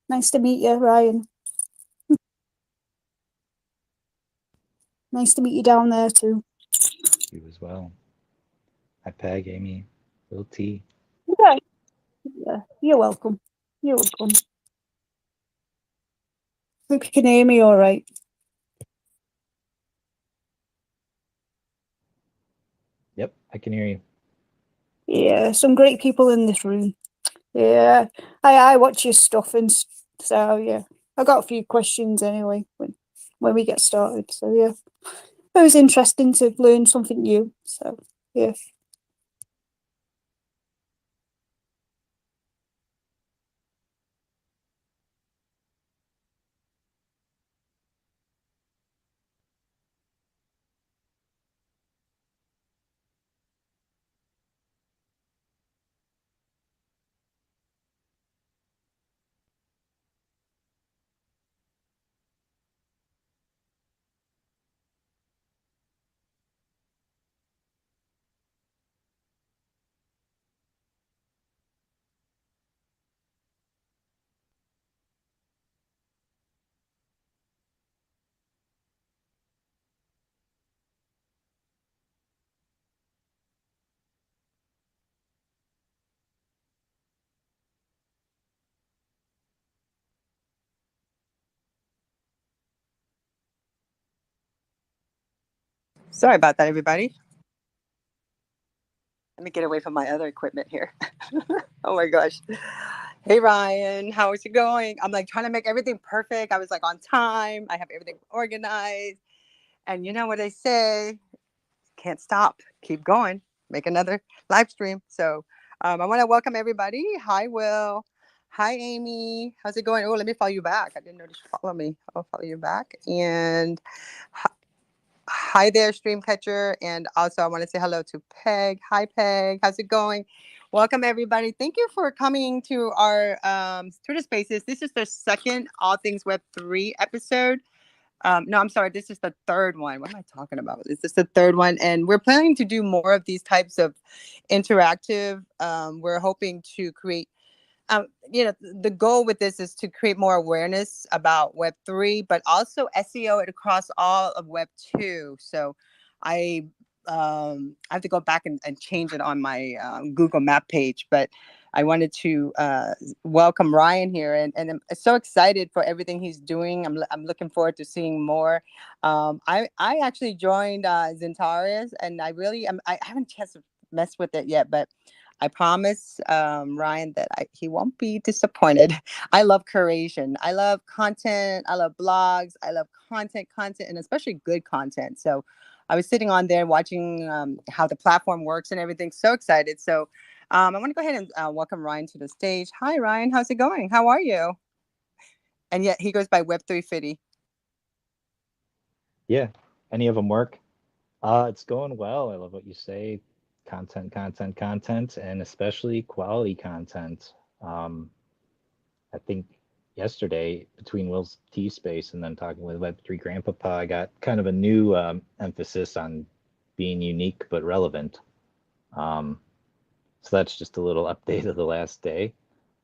Nice to meet you, Ryan. Nice to meet you down there too. You as well. Hi, Peg, Amy, Lil T. Yeah, yeah. You're welcome. You're welcome. Hope you can hear me all right. Yep, I can hear you. Yeah, some great people in this room. Yeah, I watch your stuff so yeah, I got a few questions anyway when we get started. So yeah, it was interesting to learn something new. So yeah. Sorry about that, everybody. Let me get away from my other equipment here. Oh my gosh. Hey Ryan, how is it going? I'm like trying to make everything perfect. I was like on time. I have everything organized. And you know what they say? Can't stop. Keep going. Make another live stream. So I want to welcome everybody. Hi Will. Hi Amy. How's it going? Oh, let me follow you back. I didn't notice you follow me. I'll follow you back. And hi there, Streamcatcher. And also, I want to say hello to Peg. Hi, Peg. How's it going? Welcome, everybody. Thank you for coming to our Twitter Spaces. This is the second All Things Web3 episode. No, I'm sorry. This is the third one. What am I talking about? This is the third one. And we're planning to do more of these types of interactive. We're hoping to create the goal with this is to create more awareness about Web3, but also SEO it across all of Web2. So I have to go back and change it on my Google Map page, but I wanted to welcome Ryan here, and I'm so excited for everything he's doing. I'm looking forward to seeing more. I actually joined Zentaurios, and I haven't chance to mess with it yet, but I promise, Ryan, that he won't be disappointed. I love curation. I love content. I love blogs. I love content, and especially good content. So I was sitting on there watching how the platform works and everything. So excited. So I want to go ahead and welcome Ryan to the stage. Hi, Ryan. How's it going? How are you? And yet he goes by Web3 Fitty. Yeah, any of them work? It's going well. I love what you say. Content, content, content, and especially quality content. Um, I think yesterday between Will's T Space and then talking with Web3 Grandpapa, I got kind of a new emphasis on being unique but relevant. Um, so that's just a little update of the last day.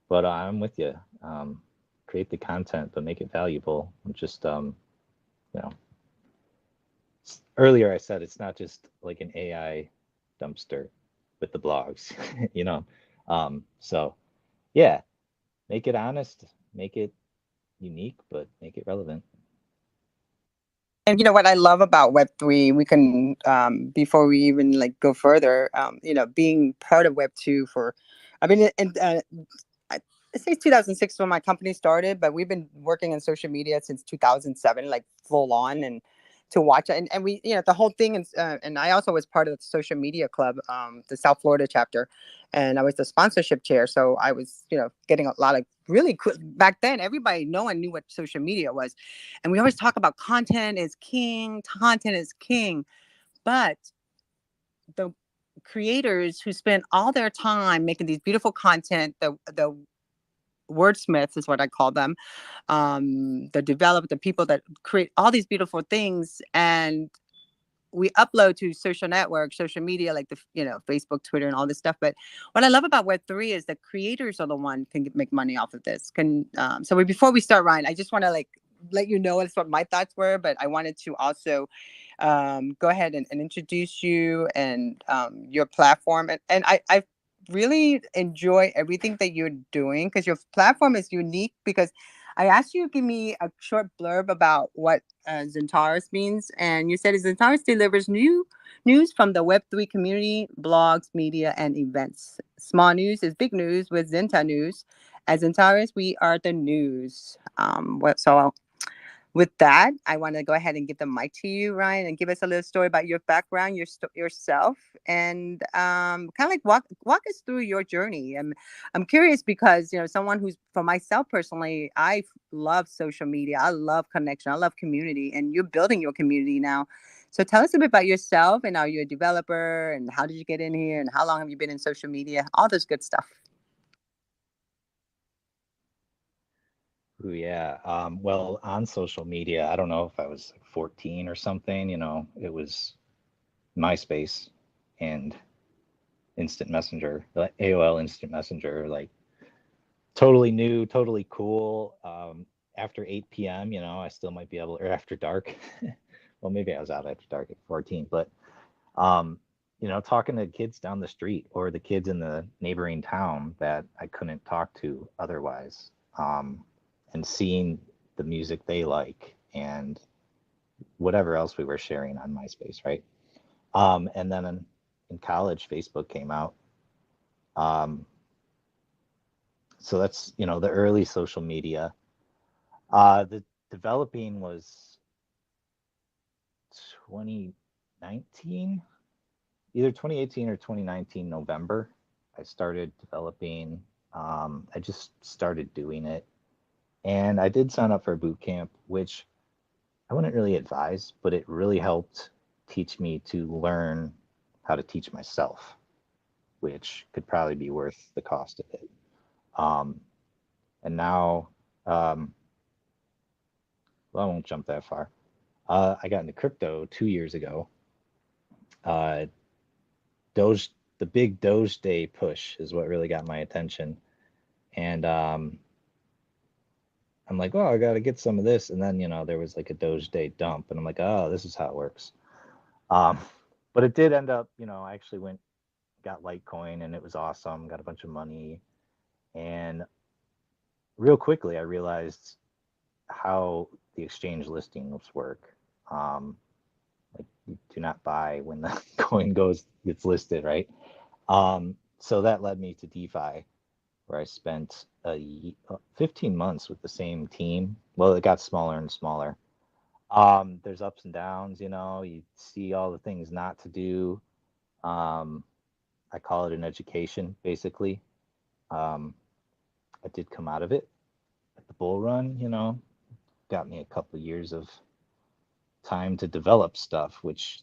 But I'm with you. Create the content, but make it valuable. Just you know, earlier I said it's not just like an AI dumpster with the blogs, you know. So yeah, make it honest, make it unique, but make it relevant. And you know what I love about Web3, we can before we even like go further, being part of Web2 for, I mean, and I say 2006 when my company started, but we've been working in social media since 2007, like full on, and to watch it. And we, the whole thing is, and I also was part of the social media club, the South Florida chapter, and I was the sponsorship chair. So I was, getting a lot of really cool, back then, no one knew what social media was. And we always talk about content is king, content is king. But the creators who spend all their time making these beautiful content, the wordsmiths is what I call them, the people that create all these beautiful things, and we upload to social networks, social media, like the, Facebook, Twitter, and all this stuff. But what I love about Web3 is the creators are the one can make money off of this. Before we start, Ryan, I just want to let you know that's what my thoughts were, but I wanted to also go ahead and introduce you and your platform. And I really enjoy everything that you're doing, because your platform is unique. Because I asked you to give me a short blurb about what Zentaurios means, and you said Zentaurios delivers news from the Web3 community, blogs, media, and events. Small news is big news with Zenta News. As Zentaurios, we are the news. With that, I want to go ahead and give the mic to you, Ryan, and give us a little story about your background, yourself, and kind of like walk us through your journey. I'm curious because someone who's, for myself personally, I love social media, I love connection, I love community, and you're building your community now. So tell us a bit about yourself, and are you a developer, and how did you get in here, and how long have you been in social media? All this good stuff. Ooh, yeah. Well, on social media, I don't know if I was like 14 or something, it was MySpace and Instant Messenger, like AOL Instant Messenger, like totally new, totally cool. After 8 p.m., I still might be able, or after dark. Well, maybe I was out after dark at 14, but talking to kids down the street or the kids in the neighboring town that I couldn't talk to otherwise. And seeing the music they like and whatever else we were sharing on MySpace, right? And then in college, Facebook came out. So that's, the early social media. The developing was 2019, either 2018 or 2019 November. I started developing. I just started doing it. And I did sign up for a boot camp, which I wouldn't really advise, but it really helped teach me to learn how to teach myself, which could probably be worth the cost of it. And now, well, I won't jump that far. I got into crypto 2 years ago. The big Doge Day push is what really got my attention. And I'm like, oh, I got to get some of this. And then, there was like a Doge Day dump. And I'm like, oh, this is how it works. But it did end up, I actually got Litecoin, and it was awesome. Got a bunch of money. And real quickly, I realized how the exchange listings work. Like, you do not buy when the coin gets listed, right? So that led me to DeFi, where I spent 15 months with the same team. Well, it got smaller and smaller. There's ups and downs, you see all the things not to do. I call it an education, basically. I did come out of it at the bull run, got me a couple of years of time to develop stuff, which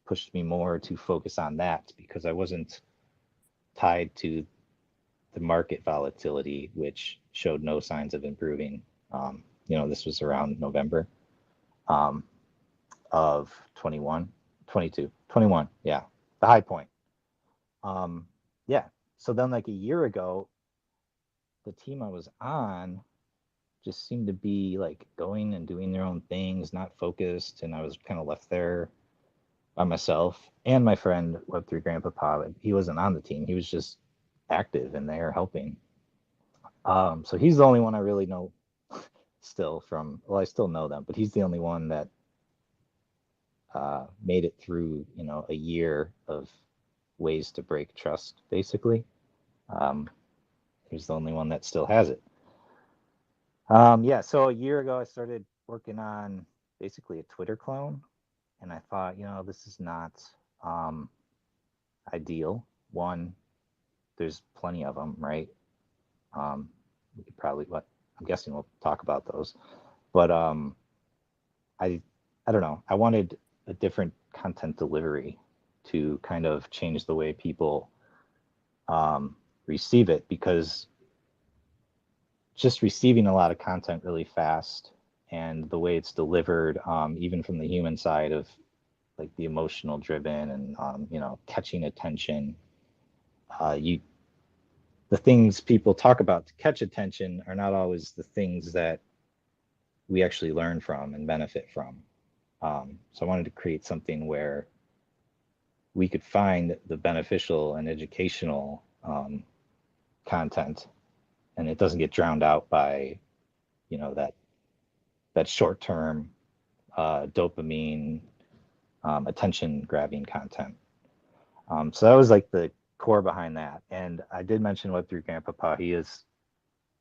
pushed me more to focus on that, because I wasn't tied to the market volatility, which showed no signs of improving. This was around November of 21, 22, 21. Yeah, the high point. Yeah. So then, like a year ago, the team I was on just seemed to be like going and doing their own things, not focused, and I was kind of left there by myself. And my friend Web3 Grandpapa, he wasn't on the team; he was just active and there helping. So he's the only one I really know still from. Well, I still know them, but he's the only one that made it through, a year of ways to break trust, basically. He's the only one that still has it. Yeah, so a year ago, I started working on basically a Twitter clone, and I thought, this is not ideal. One, there's plenty of them, right? We could probably, I'm guessing we'll talk about those, but I don't know. I wanted a different content delivery to kind of change the way people receive it, because just receiving a lot of content really fast and the way it's delivered, even from the human side of like the emotional driven and catching attention. The things people talk about to catch attention are not always the things that we actually learn from and benefit from. So I wanted to create something where we could find the beneficial and educational content, and it doesn't get drowned out by, that short-term dopamine, attention-grabbing content. So that was like the core behind that. And I did mention Web3 Grandpapa. He is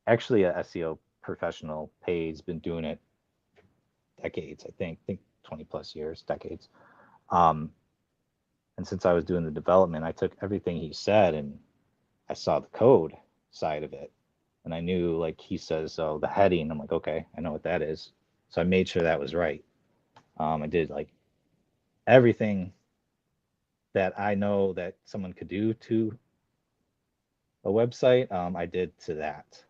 actually a SEO professional. He's been doing it decades, I think 20 plus years, decades. And since I was doing the development, I took everything he said and I saw the code side of it. And I knew, like he says, the heading, I'm like, okay, I know what that is. So I made sure that was right. I did like everything that I know that someone could do to a website, I did to that.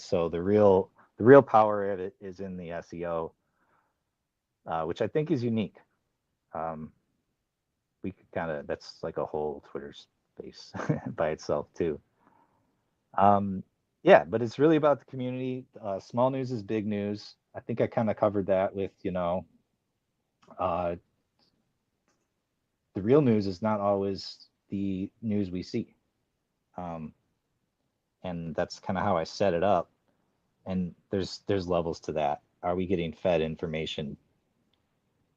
So the real power of it is in the SEO, which I think is unique. We could that's like a whole Twitter space by itself too. Yeah, but it's really about the community. Small news is big news. I think I kind of covered that with, the real news is not always the news we see. And that's kind of how I set it up. And there's levels to that. Are we getting fed information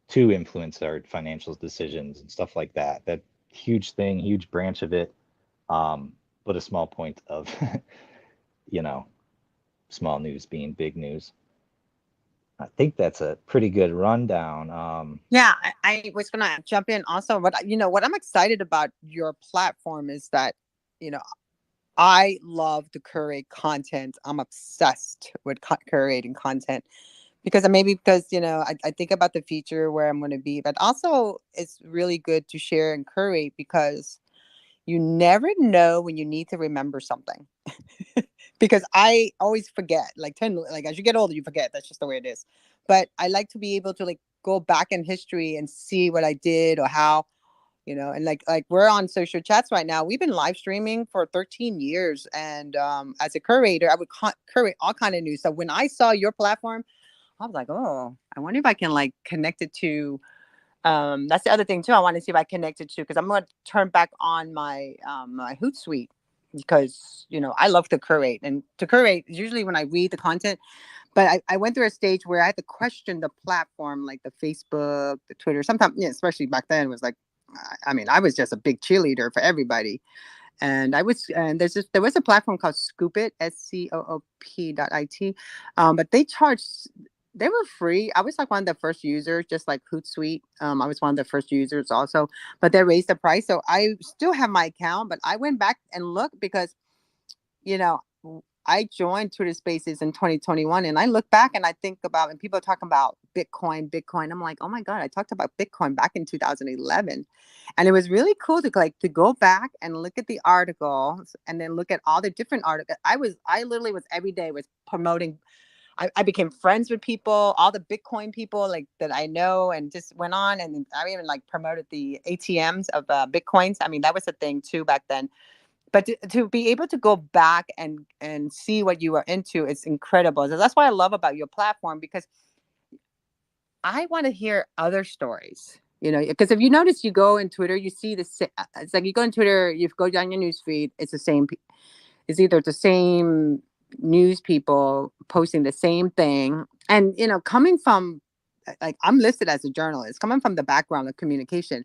to influence our financial decisions and stuff like that? That huge thing, huge branch of it, but a small point of, small news being big news. I think that's a pretty good rundown. Yeah, I was gonna jump in also, but what I'm excited about your platform is that, I love to curate content. I'm obsessed with curating content because I think about the future where I'm going to be, but also it's really good to share and curate because you never know when you need to remember something. Because I always forget, like as you get older, you forget. That's just the way it is. But I like to be able to like go back in history and see what I did or how, and like we're on social chats right now. We've been live streaming for 13 years. And as a curator, I would curate all kind of news. So when I saw your platform, I was like, oh, I wonder if I can like connect it to, that's the other thing too. I want to see if I connect it to, because I'm going to turn back on my my Hootsuite because, I love to curate, and to curate usually when I read the content. But I went through a stage where I had to question the platform, like the Facebook, the Twitter. Sometimes, especially back then, it was like, I was just a big cheerleader for everybody. And there was a platform called Scoopit, SCOOP.it. But they were free. I was like one of the first users, just like Hootsuite. I was one of the first users also, but they raised the price. So I still have my account, but I went back and looked because, I joined Twitter Spaces in 2021, and I look back and I think about, and people are talking about Bitcoin. I'm like, oh my God, I talked about Bitcoin back in 2011. And it was really cool to go back and look at the articles and then look at all the different articles. I literally was every day was promoting. I became friends with people, all the Bitcoin people like that I know, and just went on. And I even like promoted the ATMs of Bitcoins. That was a thing too back then. But to be able to go back and see what you are into, it's incredible. So that's what I love about your platform, because I want to hear other stories, because if you notice, you go in Twitter, you see it's like you go in Twitter, you go down your news feed, it's the same. It's either the same news people posting the same thing. And, coming from, like, I'm listed as a journalist, coming from the background of communication,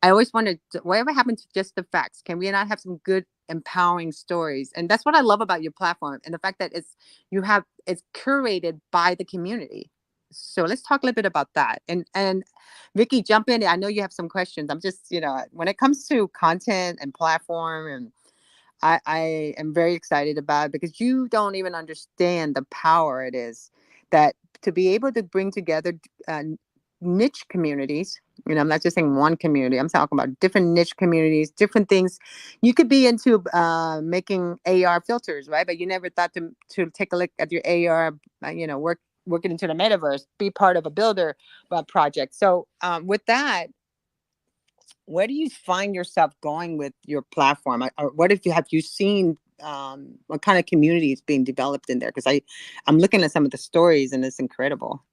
I always wondered, whatever happened to just the facts? Can we not have some good, empowering stories? And that's what I love about your platform, and the fact that it's curated by the community. So let's talk a little bit about that. And Vicky, jump in. I know you have some questions. I'm just, when it comes to content and platform, and I am very excited about it, because you don't even understand the power it is that to be able to bring together niche communities. I'm not just saying one community. I'm talking about different niche communities, different things. You could be into making AR filters, right? But you never thought to take a look at your AR, working into the metaverse, be part of a builder project. So with that, where do you find yourself going with your platform? Or what have you seen? What kind of community is being developed in there? Because I'm looking at some of the stories and it's incredible.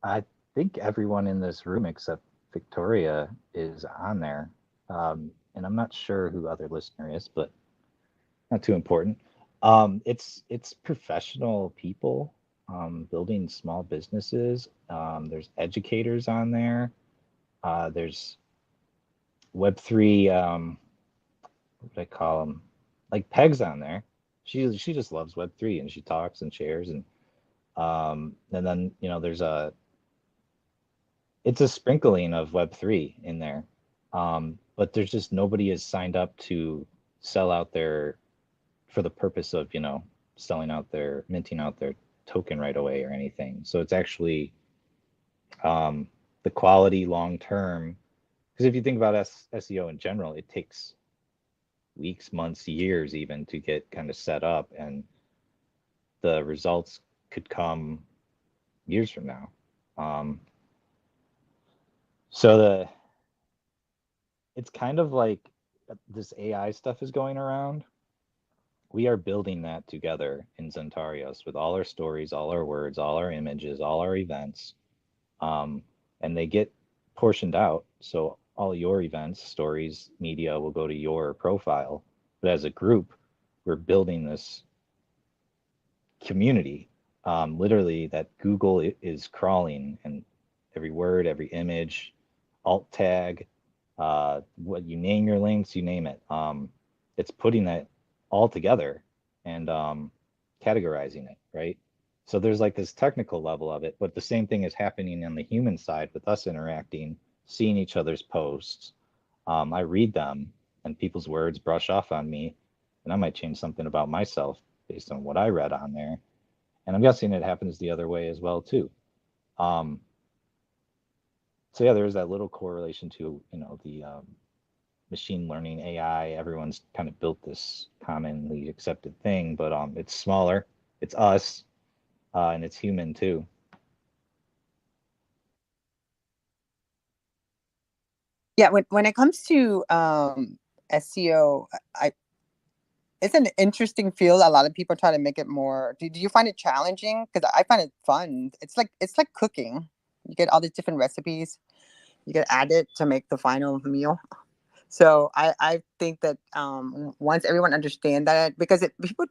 I think everyone in this room except Victoria is on there. And I'm not sure who other listener is, but not too important. It's professional people building small businesses. There's educators on there. There's Web3, what do I call them? Like Peg's on there. She just loves Web3 and she talks and shares and then there's it's a sprinkling of Web3 in there. But there's just nobody has signed up to sell out their for the purpose of minting out their token right away or anything. So it's actually the quality long term, because if you think about SEO in general, it takes weeks, months, years even to get kind of set up, and the results could come years from now. So it's kind of like this AI stuff is going around. We are building that together in Zentaurios with all our stories, all our words, all our images, all our events. And they get portioned out. So all your events, stories, media will go to your profile. But as a group, we're building this community, literally that Google is crawling, and every word, every image, alt tag, what you name your links, you name it. It's putting that all together and categorizing it, right? So there's like this technical level of it, but the same thing is happening on the human side with us interacting, seeing each other's posts. I read them and people's words brush off on me, and I might change something about myself based on what I read on there. And I'm guessing it happens the other way as well too. So yeah, there's that little correlation to the machine learning AI. Everyone's kind of built this commonly accepted thing, but it's smaller, it's us, and it's human too. Yeah, when it comes to SEO, it's an interesting field. A lot of people try to make it more. Do you find it challenging? Because I find it fun. It's like cooking. You get all these different recipes. You get added to make the final meal. So I think that once everyone understand that, because people,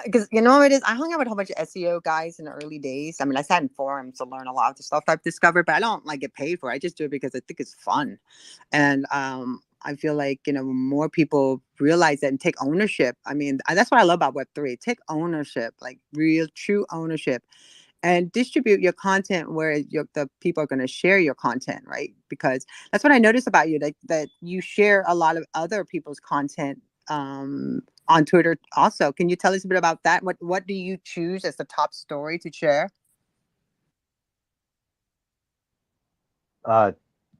because you know it is. I hung out with a whole bunch of SEO guys in the early days. I mean, I sat in forums to learn a lot of the stuff I've discovered, but I don't like get paid for it. I just do it because I think it's fun, and I feel like more people realize that and take ownership. I mean, that's what I love about Web3. Take ownership, like real, true ownership, and distribute your content where the people are going to share your content, right? Because that's what I noticed about you, that you share a lot of other people's content on Twitter also. Can you tell us a bit about that? What do you choose as the top story to share?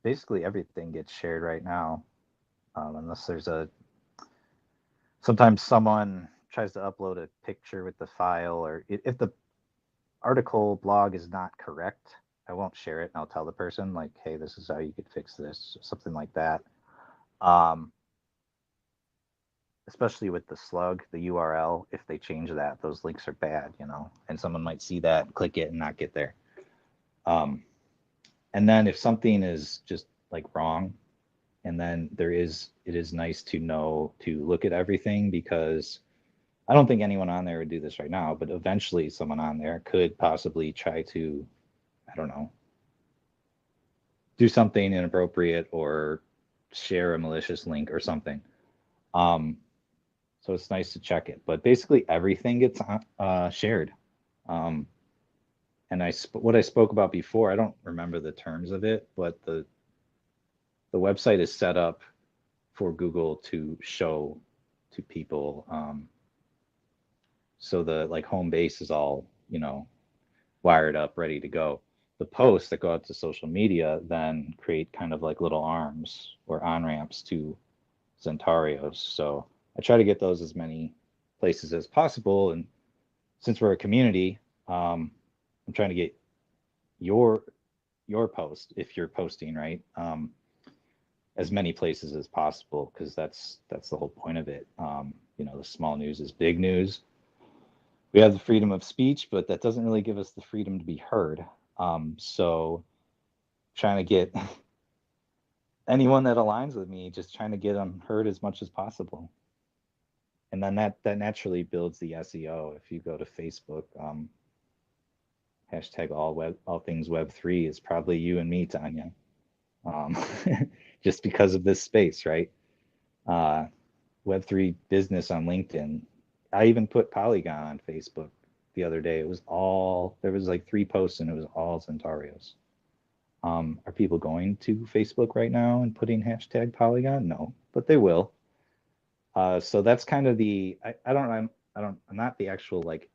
Basically everything gets shared right now, unless sometimes someone tries to upload a picture with the file, or if the article blog is not correct, I won't share it, and I'll tell the person like, hey, this is how you could fix this, something like that. Especially with the slug, the URL, if they change that, those links are bad, and someone might see that, click it, and not get there. And then if something is just like wrong, and then it is nice to know to look at everything, because I don't think anyone on there would do this right now, but eventually someone on there could possibly try to, I don't know, do something inappropriate or share a malicious link or something. So it's nice to check it, but basically everything gets shared. And what I spoke about before, I don't remember the terms of it, but the website is set up for Google to show to people. So the home base is all, wired up, ready to go. The posts that go out to social media then create kind of like little arms or on-ramps to Zentaurios. So I try to get those as many places as possible. And since we're a community, I'm trying to get your your post if you're posting, right? As many places as possible, because that's the whole point of it. You know, the small news is big news. We have the freedom of speech, but that doesn't really give us the freedom to be heard. So trying to get anyone that aligns with me, just trying to get them heard as much as possible. And then that naturally builds the SEO. If you go to Facebook, hashtag all things Web3 is probably you and me, Tanya. Just because of this space, right? Web3 business on LinkedIn. I even put Polygon on Facebook the other day. It was all, there was like 3 posts and it was all Zentaurios. Are people going to Facebook right now and putting hashtag Polygon? No, but they will. So that's kind of the, I'm not the actual like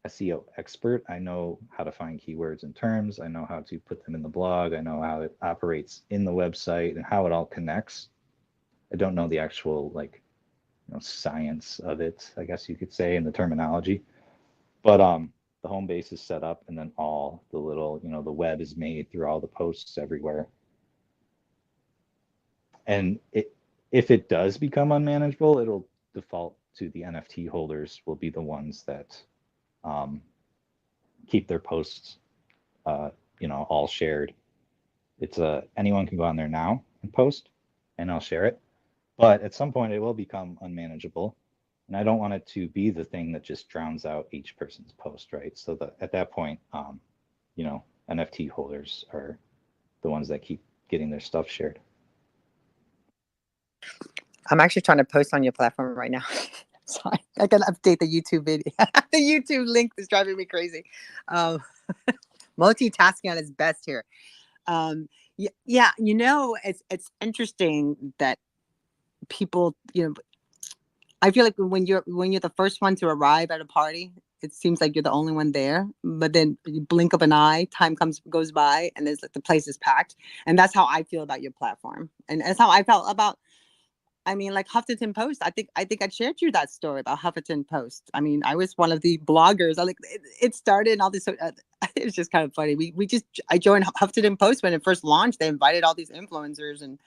SEO expert. I know how to find keywords and terms. I know how to put them in the blog. I know how it operates in the website and how it all connects. I don't know the actual like, you know, science of it, I guess you could say, in the terminology. But the home base is set up, and then all the little, you know, the web is made through all the posts everywhere. And if it does become unmanageable, it'll default to the NFT holders will be the ones that keep their posts, you know, all shared. It's anyone can go on there now and post, and I'll share it. But at some point, it will become unmanageable, and I don't want it to be the thing that just drowns out each person's post, right? So that at that point, you know, NFT holders are the ones that keep getting their stuff shared. I'm actually trying to post on your platform right now. Sorry, I gotta update the YouTube video. The YouTube link is driving me crazy. Multitasking at its best here. Yeah, you know, it's interesting that people, you know, I feel like when you're the first one to arrive at a party, it seems like you're the only one there. But then you blink of an eye, time goes by, and it's like the place is packed. And that's how I feel about your platform, and that's how I felt about. I mean, like Huffington Post. I think I shared you that story about Huffington Post. I mean, I was one of the bloggers. It started and all this. It was just kind of funny. I joined Huffington Post when it first launched. They invited all these influencers, and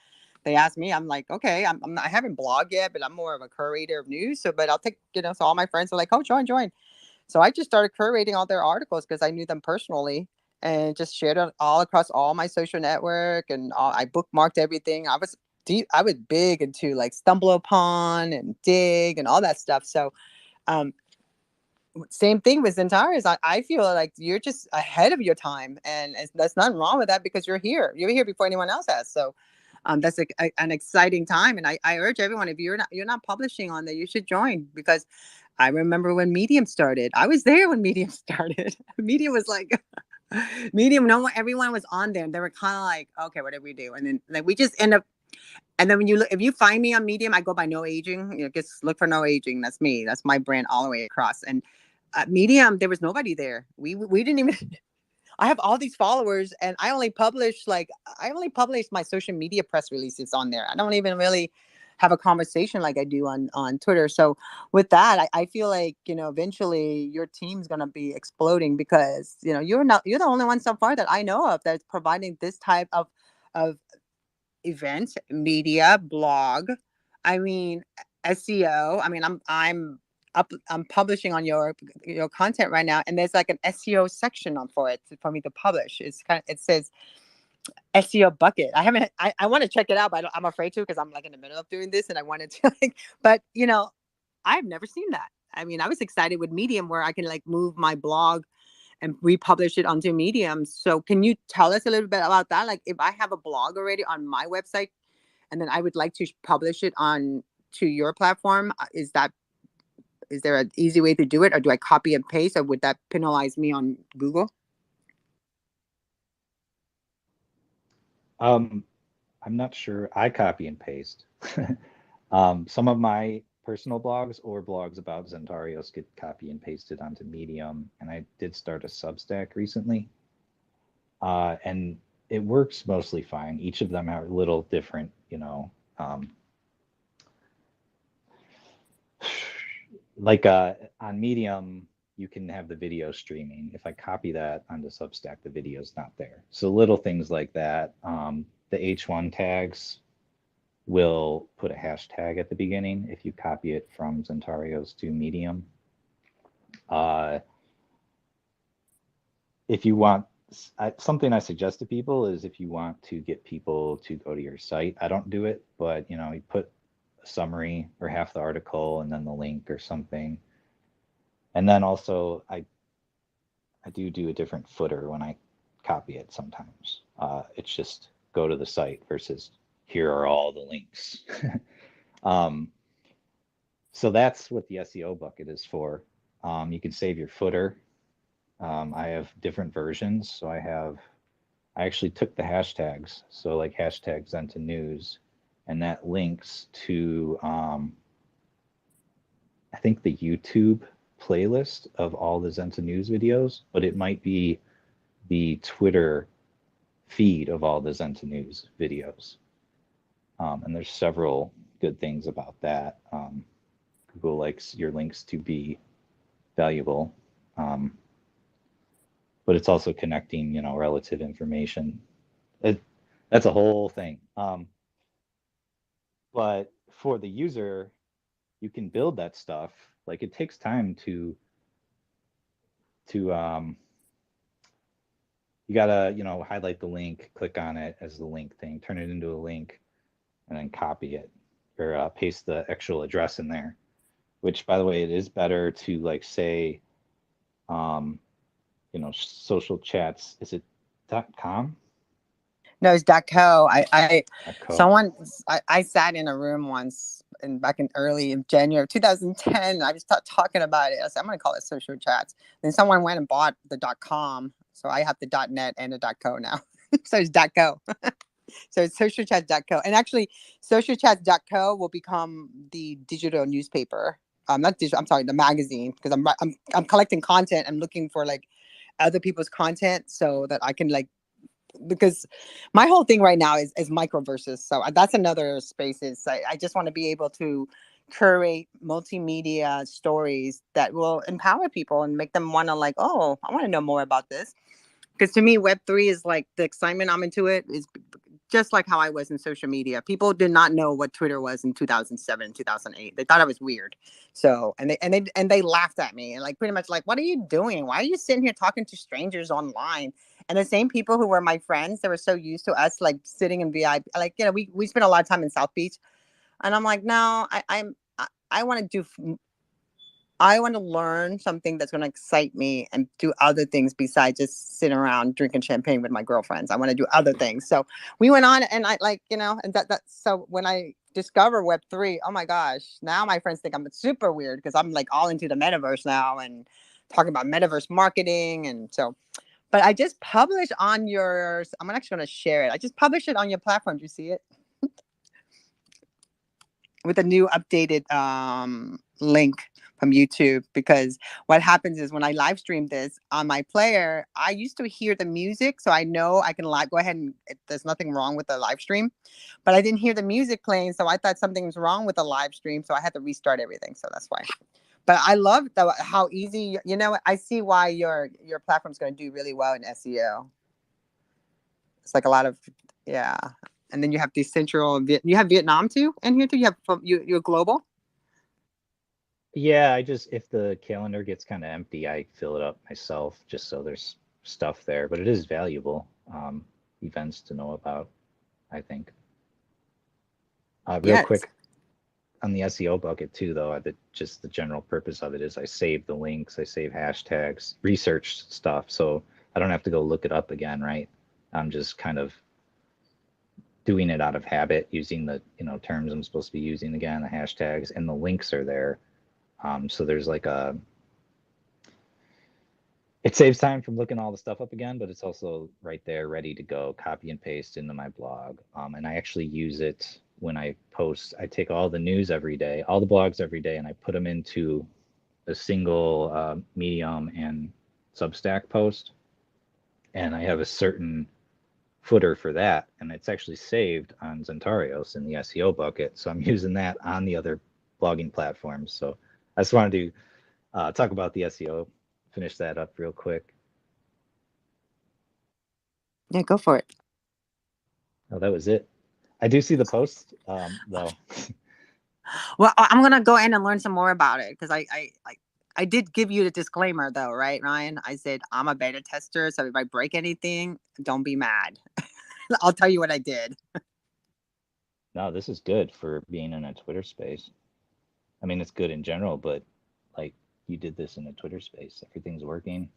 they asked me. I'm like, okay, I haven't blogged yet, but I'm more of a curator of news. So, but I'll take, you know. So all my friends are like, oh, join. So I just started curating all their articles because I knew them personally, and just shared it all across all my social network, and I bookmarked everything. I was big into like Stumble Upon and Dig and all that stuff. So same thing with Zentaurios. I feel like you're just ahead of your time, and there's nothing wrong with that because you're here before anyone else has. So that's an exciting time, and I urge everyone, if you're not publishing on there, you should join, because I remember when Medium started. I was there when Medium started. Medium was like Medium, no one, everyone was on there, and they were kind of like, okay, what did we do? And then like we just end up. And then when you look, if you find me on Medium, I go by No Aging. You know, just look for No Aging. That's me. That's my brand all the way across. And Medium, there was nobody there. We didn't even. I have all these followers, and I only publish my social media press releases on there. I don't even really have a conversation like I do on Twitter. So with that, I feel like, you know, eventually your team's gonna be exploding, because, you know, you're the only one so far that I know of that's providing this type of event, media, blog. I mean, SEO. I mean, I'm publishing on your content right now, and there's like an SEO section on for it for me to publish. It says SEO bucket. I want to check it out, but I'm afraid to, because I'm like in the middle of doing this, and I wanted to like, but you know, I've never seen that. I mean, I was excited with Medium, where I can like move my blog and republish it onto Medium. So can you tell us a little bit about that? Like, if I have a blog already on my website, and then I would like to publish it on to your platform, is there an easy way to do it, or do I copy and paste, or would that penalize me on Google? I'm not sure. I copy and paste. Some of my personal blogs or blogs about Zentaurios get copy and pasted onto Medium, and I did start a Substack recently, and it works mostly fine. Each of them are a little different, you know. Like on Medium, you can have the video streaming. If I copy that onto Substack, the video's not there. So little things like that. The H1 tags will put a hashtag at the beginning if you copy it from Zentaurios to Medium. If you want, something I suggest to people is if you want to get people to go to your site, I don't do it, but you put a summary or half the article and then the link or something. And then also I do a different footer when I copy it sometimes. It's just go to the site versus here are all the links. So that's what the SEO bucket is for. You can save your footer. I have different versions. So I actually took the hashtags. So like hashtag Zenta News, and that links to, I think the YouTube playlist of all the Zenta News videos, but it might be the Twitter feed of all the Zenta News videos. And there's several good things about that. Google likes your links to be valuable, but it's also connecting, relative information. That's a whole thing. But for the user, you can build that stuff. Like it takes time to you gotta, highlight the link, click on it as the link thing, turn it into a link, and then copy it or paste the actual address in there. Which, by the way, it is better to like say, social chats. Is it .com? No, it's .co. .co. I sat in a room once back in early in January of 2010. I just started talking about it. I said, I'm going to call it social chats. Then someone went and bought the .com. So I have the .net and the .co now. So it's .co. So it's socialchats.co. And actually, socialchats.co will become the digital newspaper. Not digital, I'm sorry, the magazine, because I'm collecting content. I'm looking for like other people's content so that I can because my whole thing right now is microverses. So that's another space. I just want to be able to curate multimedia stories that will empower people and make them want to I want to know more about this. Because to me, Web3 is like the excitement I'm into it is just like how I was in social media. People did not know what Twitter was in 2007, 2008. They thought I was weird. So, and they laughed at me and pretty much what are you doing? Why are you sitting here talking to strangers online? And the same people who were my friends, they were so used to us sitting in VIP. We spent a lot of time in South Beach, and I'm like, no, I want to learn something that's going to excite me and do other things besides just sitting around drinking champagne with my girlfriends. I want to do other things. So we went on, and so when I discover Web3, oh my gosh, now my friends think I'm super weird because I'm all into the metaverse now and talking about metaverse marketing. And so, but I just published on yours. I'm actually going to share it. I just published it on your platform. Do you see it? With a new updated link from YouTube, because what happens is when I live stream this on my player, I used to hear the music, so I know I can go ahead and there's nothing wrong with the live stream, but I didn't hear the music playing, so I thought something was wrong with the live stream, so I had to restart everything. So that's why. But I love how easy, I see why your platform's going to do really well in SEO. It's a lot of, yeah. And then you have you have Vietnam too in here too. You have you're global. Yeah, if the calendar gets kind of empty, I fill it up myself just so there's stuff there. But it is valuable events to know about, I think. Real quick on the SEO bucket too, though, just the general purpose of it is I save the links, I save hashtags, research stuff, so I don't have to go look it up again, right? I'm just kind of doing it out of habit, using the terms I'm supposed to be using again, the hashtags, and the links are there. So there's it saves time from looking all the stuff up again, but it's also right there ready to go, copy and paste into my blog. And I actually use it when I post. I take all the news every day, all the blogs every day, and I put them into a single Medium and Substack post. And I have a certain footer for that, and it's actually saved on Zentaurios in the SEO bucket. So I'm using that on the other blogging platforms. So I just wanted to talk about the SEO finish that up real quick. Yeah, go for it. Oh, that was it. I do see the post, though. Well, I'm gonna go in and learn some more about it because I did give you the disclaimer though, right, Ryan? I said I'm a beta tester, so if I break anything, don't be mad. I'll tell you what I did. No, this is good for being in a Twitter space. I mean, it's good in general, but like you did this in a Twitter space. Everything's working.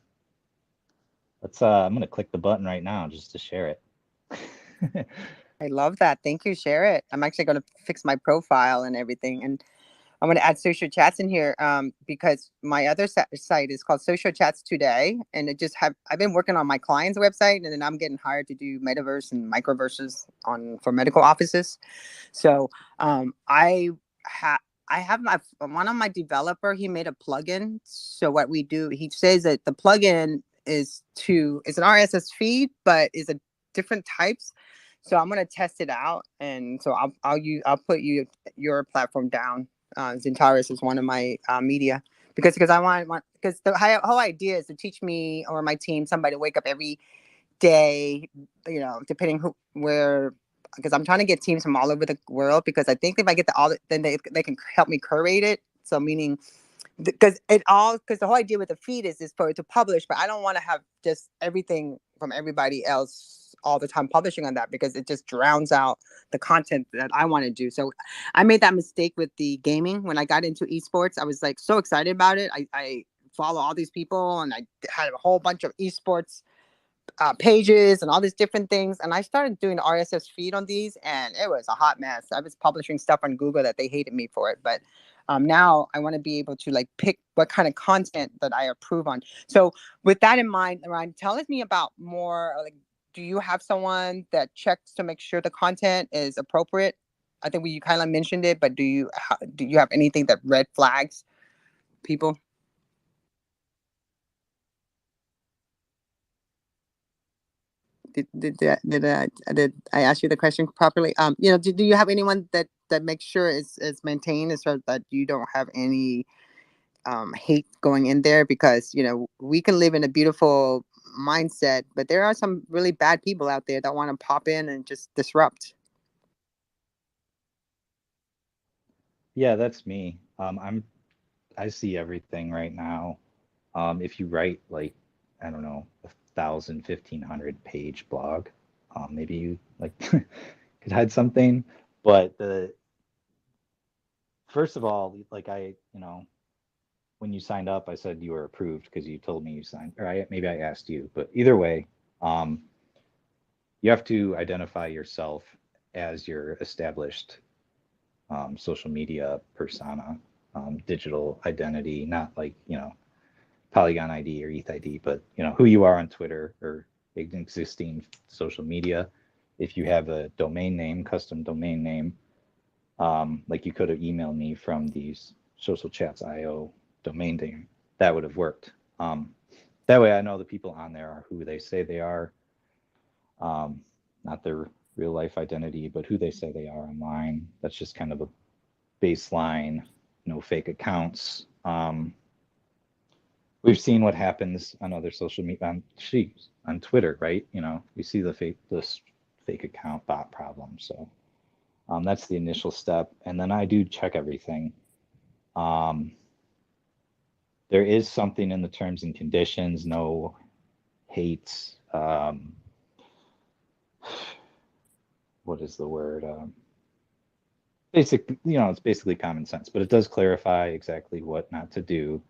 Let's I'm gonna click the button right now just to share it. I love that. Thank you. Share it. I'm actually going to fix my profile and everything. And I'm going to add social chats in here because my other site is called Social Chats Today. And I've been working on my client's website, and then I'm getting hired to do metaverse and microverses for medical offices. So I have one of my developer, he made a plugin. So what we do, he says that the plugin it's an RSS feed, but is a different types. So I'm gonna test it out, and so I'll put your platform down. Zentaurios is one of my media because I want because the whole idea is to teach me or my team somebody to wake up every day, depending where, because I'm trying to get teams from all over the world, because I think if I get then they can help me curate it. So meaning because the whole idea with the feed is for it to publish, but I don't want to have just everything from everybody else all the time publishing on that, because it just drowns out the content that I want to do. So I made that mistake with the gaming. When I got into esports, I was like so excited about it. I follow all these people, and I had a whole bunch of esports pages and all these different things. And I started doing the RSS feed on these, and it was a hot mess. I was publishing stuff on Google that they hated me for it. But now I want to be able to like pick what kind of content that I approve on. So with that in mind, Ryan, tell me about more, like, do you have someone that checks to make sure the content is appropriate? I think you kind of mentioned it, but do you have anything that red flags people? Did I ask you the question properly? Do you have anyone that makes sure it's maintained, so that you don't have any hate going in there? Because we can live in a beautiful mindset, but there are some really bad people out there that want to pop in and just disrupt. Yeah, that's me. I see everything right now. If you write like, I don't know, 1,000, 1,500 page blog, maybe you like could hide something. But first of all, like when you signed up, I said you were approved because you told me you signed, or maybe I asked you, but either way, um, you have to identify yourself as your established social media persona, digital identity, not like, Polygon ID or ETH ID, but who you are on Twitter or existing social media. If you have a domain name, custom domain name, like you could have emailed me from these social chats IO domain name, that would have worked. That way I know the people on there are who they say they are, not their real life identity, but who they say they are online. That's just kind of a baseline, no fake accounts. We've seen what happens on other social media, on Twitter, right? We see this fake account bot problem. So that's the initial step, and then I do check everything. There is something in the terms and conditions, no hate. What is the word? It's basically common sense, but it does clarify exactly what not to do,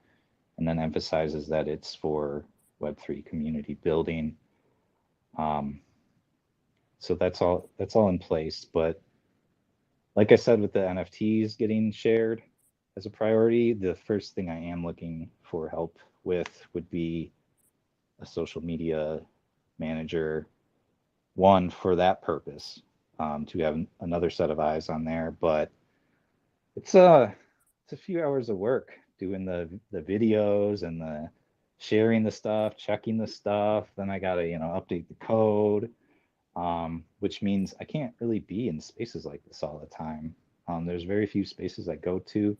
and then emphasizes that it's for Web3 community building. So that's all in place. But like I said, with the NFTs getting shared as a priority, the first thing I am looking for help with would be a social media manager, one for that purpose, to have another set of eyes on there. But it's a few hours of work doing the videos and the sharing the stuff, checking the stuff. Then I gotta update the code, which means I can't really be in spaces like this all the time. There's very few spaces I go to.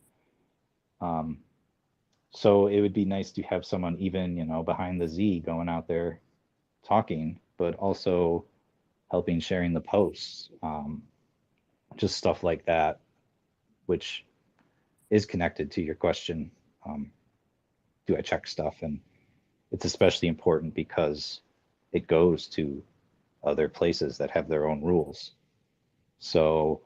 So it would be nice to have someone even, behind the Z going out there talking, but also helping sharing the posts, just stuff like that, which is connected to your question. Do I check stuff? And it's especially important because it goes to other places that have their own rules. So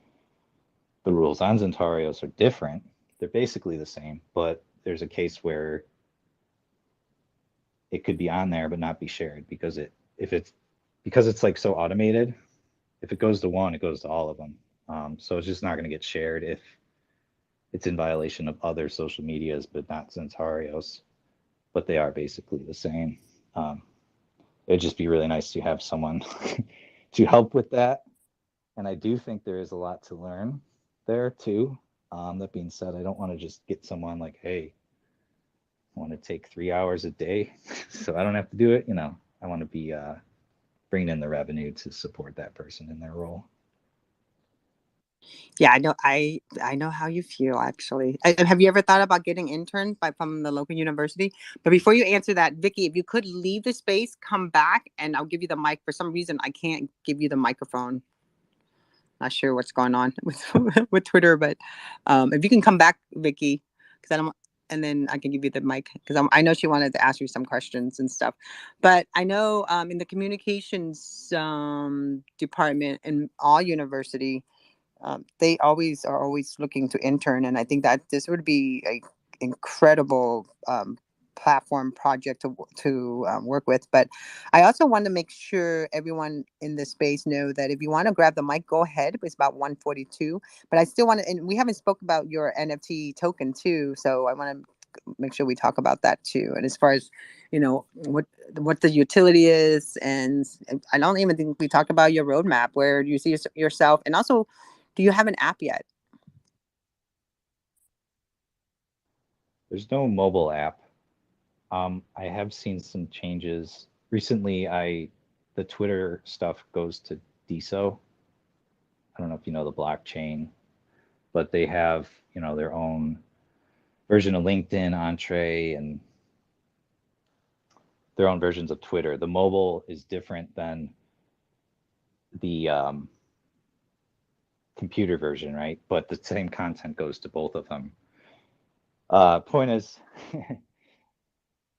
the rules on Zentaurios are different. They're basically the same, but there's a case where it could be on there but not be shared because it's like so automated. If it goes to one, it goes to all of them. So it's just not going to get shared if it's in violation of other social medias, but not Zentaurios. But they are basically the same. It'd just be really nice to have someone to help with that. And I do think there is a lot to learn there too. That being said, I don't want to just get someone like, hey, I want to take 3 hours a day so I don't have to do it. I want to be bringing in the revenue to support that person in their role. Yeah, I know. I know how you feel. Actually, have you ever thought about getting interns from the local university? But before you answer that, Vicky, if you could leave the space, come back, and I'll give you the mic. For some reason, I can't give you the microphone. Not sure what's going on with Twitter, but if you can come back, Vicky, because I don't. And then I can give you the mic because I know she wanted to ask you some questions and stuff. But I know in the communications department in all university, they are always looking to intern, and I think that this would be a incredible platform project to work with. But I also want to make sure everyone in this space know that if you want to grab the mic, go ahead. It's about 1:42, but I still want to, and we haven't spoke about your NFT token too, so I want to make sure we talk about that too. And as far as what the utility is, and I don't even think we talked about your roadmap, where you see yourself, and also, do you have an app yet? There's no mobile app. I have seen some changes recently. The Twitter stuff goes to DeSo. I don't know if you know the blockchain, but they have their own version of LinkedIn, Entree, and their own versions of Twitter. The mobile is different than the computer version, right? But the same content goes to both of them. Point is,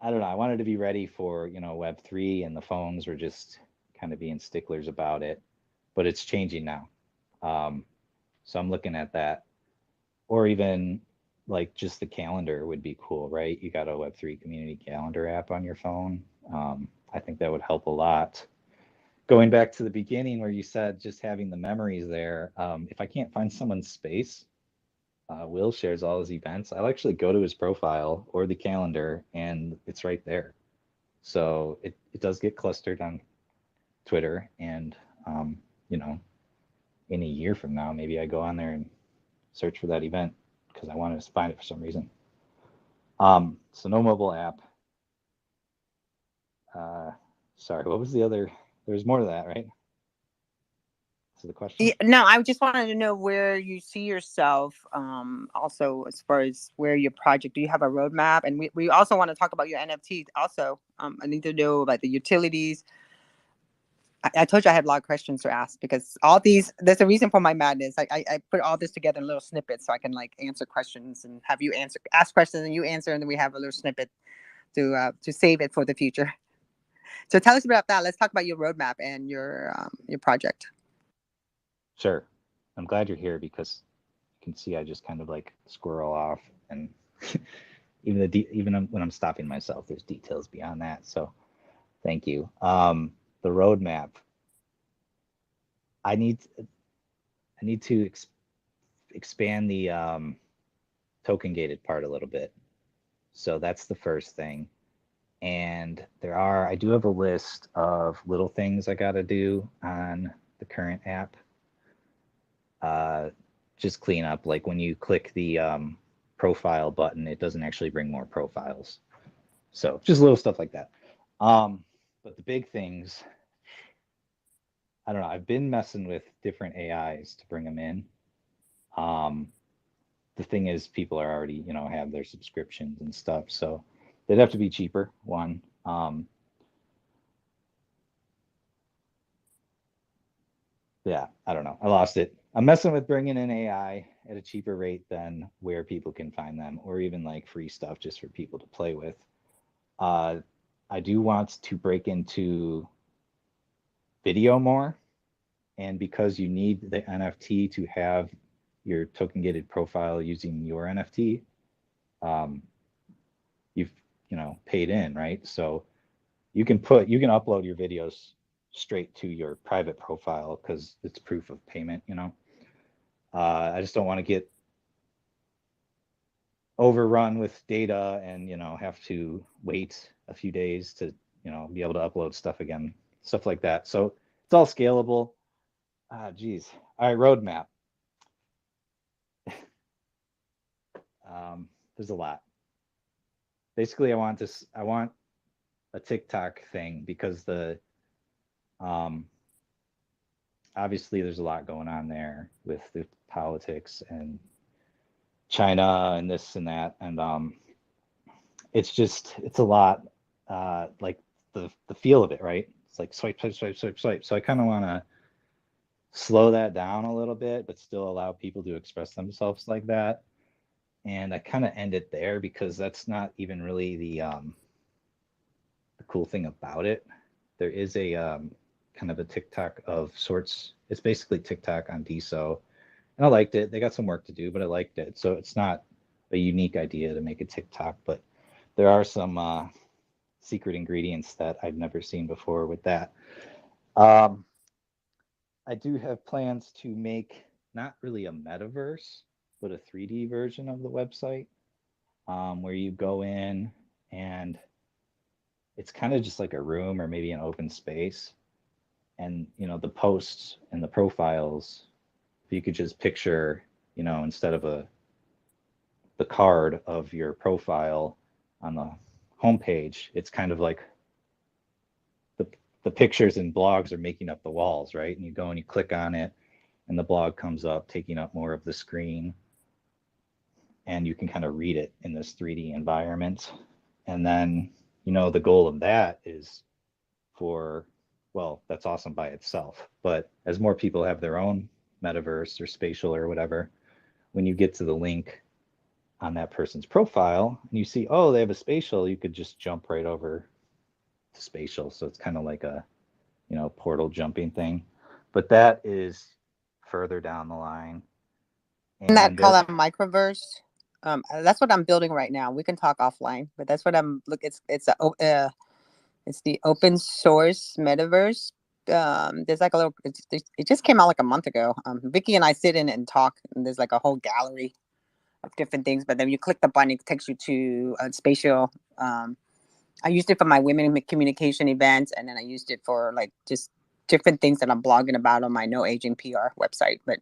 I don't know. I wanted to be ready for Web3, and the phones were just kind of being sticklers about it, but it's changing now. So I'm looking at that, or even like just the calendar would be cool, right? You got a Web3 community calendar app on your phone. I think that would help a lot. Going back to the beginning where you said just having the memories there, if I can't find someone's space, Will shares all his events. I'll actually go to his profile or the calendar, and it's right there. So it does get clustered on Twitter, and in a year from now, maybe I go on there and search for that event because I want to find it for some reason. So no mobile app. Sorry, what was the other? There's more to that, right? To the question. Yeah, no, I just wanted to know where you see yourself. Also, as far as where your project, do you have a roadmap? And we also want to talk about your NFTs. Also, I need to know about the utilities. I told you I had a lot of questions to ask because all these, there's a reason for my madness. I put all this together in little snippets so I can answer questions and have you ask questions and you answer, and then we have a little snippet to save it for the future. So tell us about that. Let's talk about your roadmap and your project. Sure. I'm glad you're here because you can see I just kind of squirrel off, and even when I'm stopping myself, there's details beyond that. So thank you. The roadmap. I need to expand the token gated part a little bit. So that's the first thing. And I do have a list of little things I got to do on the current app. Just clean up, like when you click the profile button, it doesn't actually bring more profiles. So just little stuff like that. But the big things, I don't know. I've been messing with different AIs to bring them in. the thing is, people are already, have their subscriptions and stuff, so they'd have to be cheaper. One, yeah, I don't know. I lost it. I'm messing with bringing in AI at a cheaper rate than where people can find them, or even like free stuff just for people to play with. Uh, I do want to break into video more, and because you need the NFT to have your token gated profile using your NFT, um, you've paid in, right? So you can upload your videos straight to your private profile because it's proof of payment. I just don't want to get overrun with data and have to wait a few days to be able to upload stuff again, stuff like that. So it's all scalable. Geez. All right, roadmap. There's a lot. Basically, I want a TikTok thing because obviously there's a lot going on there with the politics and China and this and that, and it's a lot, like the feel of it, right? It's like swipe, swipe, swipe, swipe, swipe. So I kind of want to slow that down a little bit, but still allow people to express themselves like that. And I kind of end it there because that's not even really the cool thing about it. There is a kind of a TikTok of sorts. It's basically TikTok on DSO, and I liked it. They got some work to do, but I liked it. So it's not a unique idea to make a TikTok, but there are some secret ingredients that I've never seen before with that. I do have plans to make not really a metaverse, but a 3D version of the website, where you go in and it's kind of just like a room or maybe an open space. And, the posts and the profiles, if you could just picture, instead of the card of your profile on the homepage, it's kind of like the pictures and blogs are making up the walls, right? And you go and you click on it, and the blog comes up, taking up more of the screen, and you can kind of read it in this 3D environment. And then, the goal of that is well, that's awesome by itself. But as more people have their own metaverse or spatial or whatever, when you get to the link on that person's profile and you see, oh, they have a spatial, you could just jump right over to spatial. So it's kind of like a, portal jumping thing. But that is further down the line. And that call a microverse. That's what I'm building right now. We can talk offline, but that's what I'm look. It's the open source metaverse. There's like a little. It just came out like a month ago. Vicky and I sit in it and talk, and there's like a whole gallery of different things. But then you click the button, it takes you to a spatial. I used it for my women communication events, and then I used it for like just different things that I'm blogging about on my No Aging PR website. But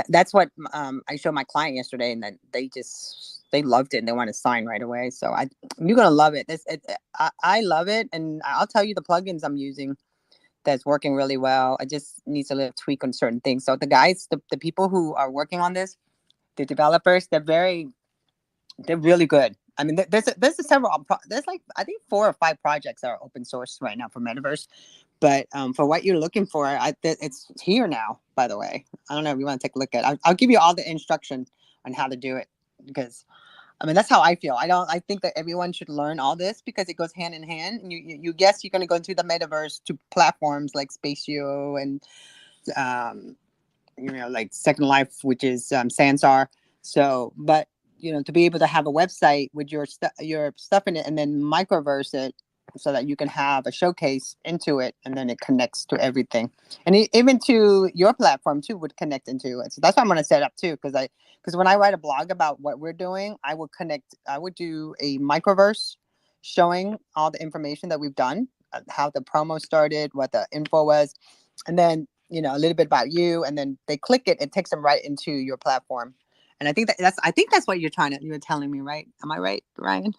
that's what I showed my client yesterday, and then they loved it and they want to sign right away. So you're gonna love it. I love it, and I'll tell you the plugins I'm using that's working really well. I just need a little tweak on certain things. So the guys, the people who are working on this, the developers, they're really good. I mean, there's several. There's like I think 4 or 5 projects that are open source right now for Metaverse. But for what you're looking for, it's here now. By the way, I don't know if you want to take a look at it. I'll give you all the instruction on how to do it because I mean that's how I feel. I think that everyone should learn all this because it goes hand in hand. And you guess you're going to go into the metaverse to platforms like Spatio and like Second Life, which is Sansar. So, but to be able to have a website with your stuff in it and then microverse it so that you can have a showcase into it and then it connects to everything and even to your platform too would connect into it. So that's what I'm going to set up too because when I write a blog about what we're doing, I would do a microverse showing all the information that we've done, how the promo started, what the info was, and then a little bit about you, and then they click it, it takes them right into your platform. And I think that's what you're telling me, right? Am I right, Ryan?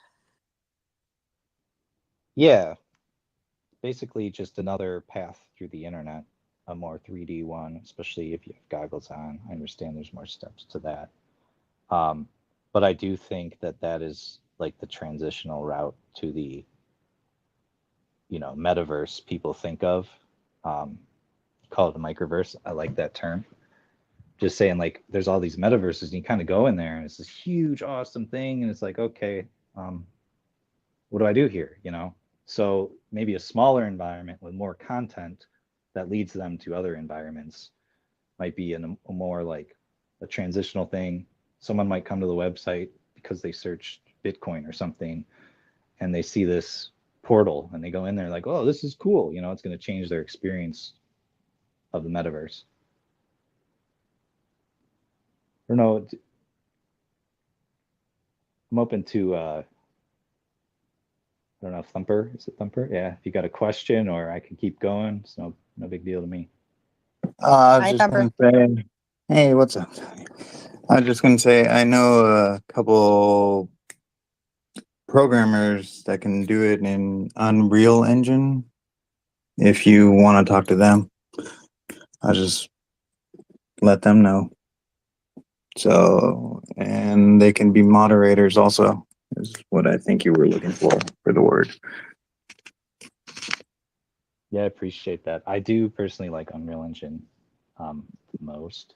Yeah, basically just another path through the internet, a more 3D one, especially if you have goggles on. I understand there's more steps to that. But I do think that that is like the transitional route to the, metaverse people think of. Call it a microverse. I like that term. Just saying, like, there's all these metaverses, and you kind of go in there, and it's this huge, awesome thing, and it's like, okay, what do I do here? So maybe a smaller environment with more content that leads them to other environments might be a more like a transitional thing. Someone might come to the website because they searched Bitcoin or something, and they see this portal, and they go in there like, oh, this is cool. It's going to change their experience of the metaverse. I don't know. I'm open to, I don't know, Thumper. Is it Thumper? Yeah. If you got a question, or I can keep going, it's no big deal to me. I was Hi, just Thumper. gonna say, hey, what's up? I was just gonna say, I know a couple programmers that can do it in Unreal Engine. If you want to talk to them, I'll just let them know. So, and they can be moderators also, is what I think you were looking for the word. Yeah, I appreciate that. I do personally like Unreal Engine most.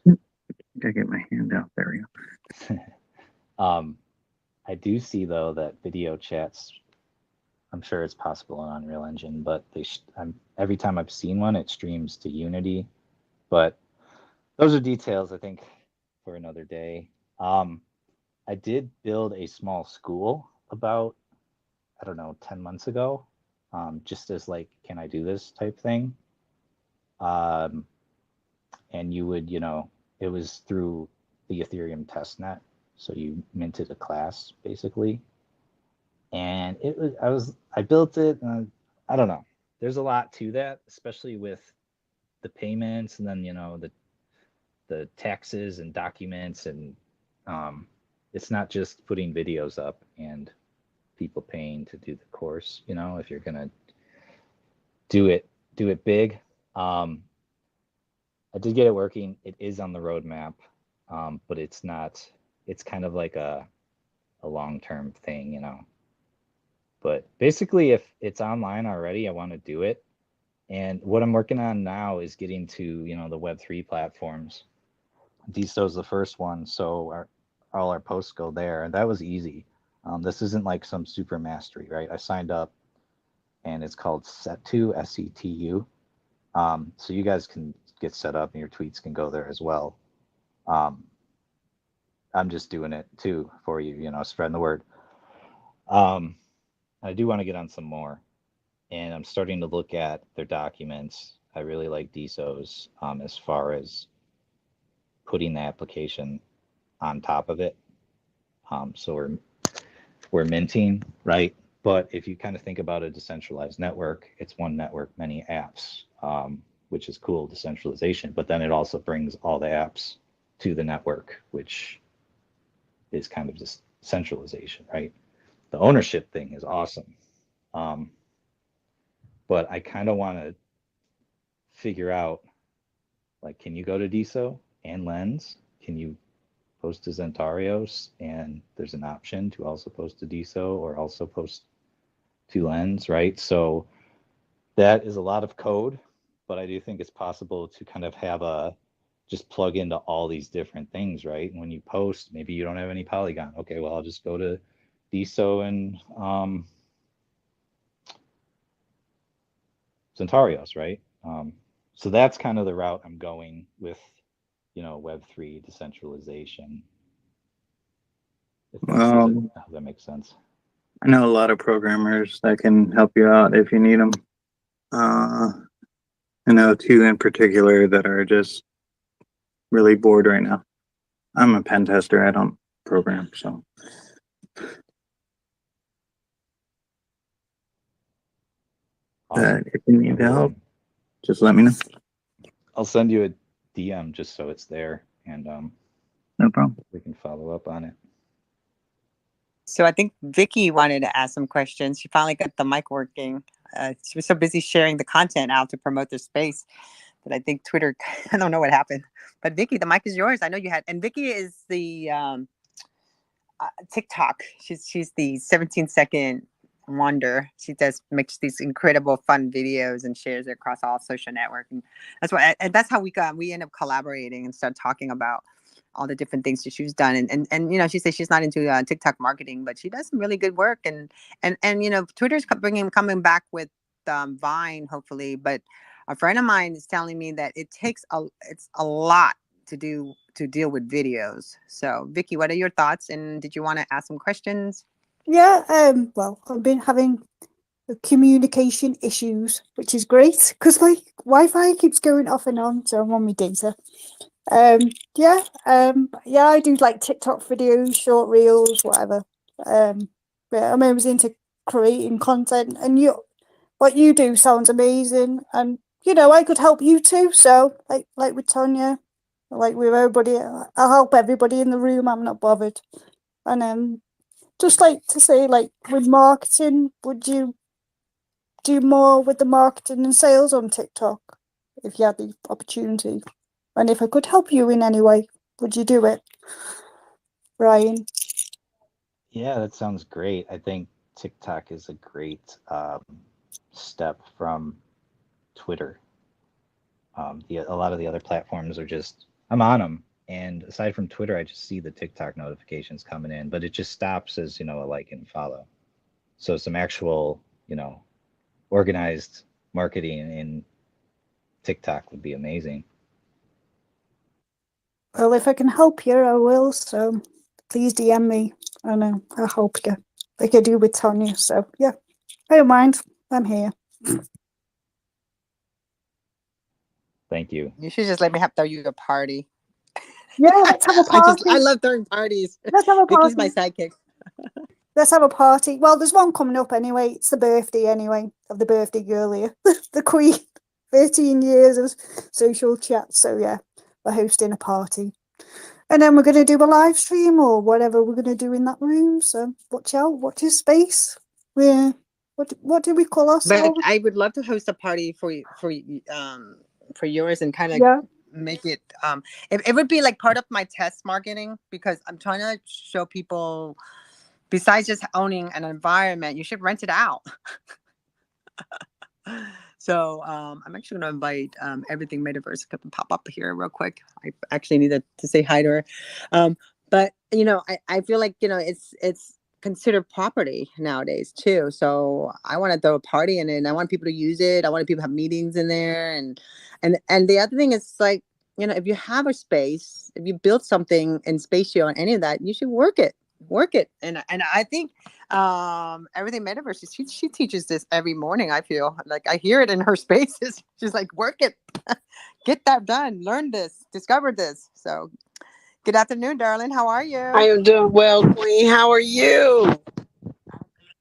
Gotta get my hand out. There we go. I do see though that video chats, I'm sure it's possible in Unreal Engine, but every time I've seen one, it streams to Unity. But those are details, I think, for another day. I did build a small school about, I don't know, 10 months ago, just as like, can I do this type thing? And you would, it was through the Ethereum testnet. So you minted a class basically. And I built it. And I don't know. There's a lot to that, especially with the payments and then, the taxes and documents. And it's not just putting videos up and people paying to do the course, if you're going to do it big. I did get it working. It is on the roadmap, but it's not. It's kind of like a long-term thing, But basically, if it's online already, I want to do it. And what I'm working on now is getting to, the Web3 platforms. DSO is the first one, so all our posts go there, and that was easy. This isn't like some super mastery, right? I signed up, and it's called Setu, SETU. So you guys can get set up, and your tweets can go there as well. I'm just doing it too for you, spreading the word. I do want to get on some more, and I'm starting to look at their documents. I really like DSO's as far as putting the application on top of it. So we're minting, right? But if you kind of think about a decentralized network, it's one network, many apps, which is cool, decentralization. But then it also brings all the apps to the network, which is kind of just centralization, right? The ownership thing is awesome. But I kind of want to figure out, like, can you go to DSO and Lens? Can you post to Zentaurios? And there's an option to also post to DSO or also post to Lens, right? So that is a lot of code, but I do think it's possible to kind of have just plug into all these different things, right? And when you post, maybe you don't have any Polygon. Okay, well, I'll just go to DSO and Zentaurios, right? So that's kind of the route I'm going with, Web3 decentralization. If that makes sense. I know a lot of programmers that can help you out if you need them. I know two in particular that are just really bored right now. I'm a pen tester. I don't program, so. Awesome. If you need help, just let me know. I'll send you a DM just so it's there, and no problem. We can follow up on it. So I think Vicky wanted to ask some questions. She finally got the mic working. She was so busy sharing the content out to promote their space that I think Twitter, I don't know what happened. But Vicky, the mic is yours. I know you had, and Vicky is the TikTok. She's the 17-second wonder. She makes these incredible fun videos and shares it across all social networks. And that's how we end up collaborating and start talking about all the different things that she's done. And you know, she says she's not into TikTok marketing, but she does some really good work. And you know, Twitter's coming back with Vine, hopefully. But a friend of mine is telling me that it's a lot to deal with videos. So Vicky, what are your thoughts? And did you want to ask some questions? Yeah, well, I've been having communication issues, which is great because my Wi-Fi keeps going off and on, so I'm on my data. Yeah, I do like TikTok videos, short reels, whatever. Yeah, I was into creating content, and what you do sounds amazing, and you know, I could help you too. So, like with Tonya, like with everybody, I'll help everybody in the room. I'm not bothered. And just like to say, like with marketing, would you do more with the marketing and sales on TikTok if you had the opportunity? And if I could help you in any way, would you do it, Ryan? Yeah, that sounds great. I think TikTok is a great step from Twitter. A lot of the other platforms are just, I'm on them. And aside from Twitter, I just see the TikTok notifications coming in, but it just stops as, you know, a like and follow. So some actual, you know, organized marketing in TikTok would be amazing. Well, if I can help you, I will. So please DM me, and I'll help you, like I do with Tonya. So yeah, I don't mind. I'm here. Thank you. You should just let me throw you a party. Yeah, let's have a party. I love throwing parties. Let's have a Vicky's party. my sidekick. Let's have a party. Well, there's one coming up anyway. It's the birthday anyway of the birthday girl here, the Queen. 13 years of social chat. So yeah, we're hosting a party. And then we're going to do a live stream or whatever we're going to do in that room. So watch out, watch your space. Yeah. What do we call ourselves? But I would love to host a party for yours and kind of Yeah. make it it would be like part of my test marketing, because I'm trying to show people, besides just owning an environment, you should rent it out. So I'm actually going to invite Everything Metaverse to pop up here real quick. I actually needed to say hi to her. But, you know, I feel like, you know, it's considered property nowadays too. So I want to throw a party in it, and I want people to use it. I want people to have meetings in there. And the other thing is, like, you know, if you have a space, if you build something in Spatio and any of that, you should work it. And I think Everything Metaverse, she teaches this every morning. I feel like I hear it in her spaces. She's like, work it. Get that done, learn this, discover this. So good afternoon, darling. How are you? I am doing well, Queen. How are you?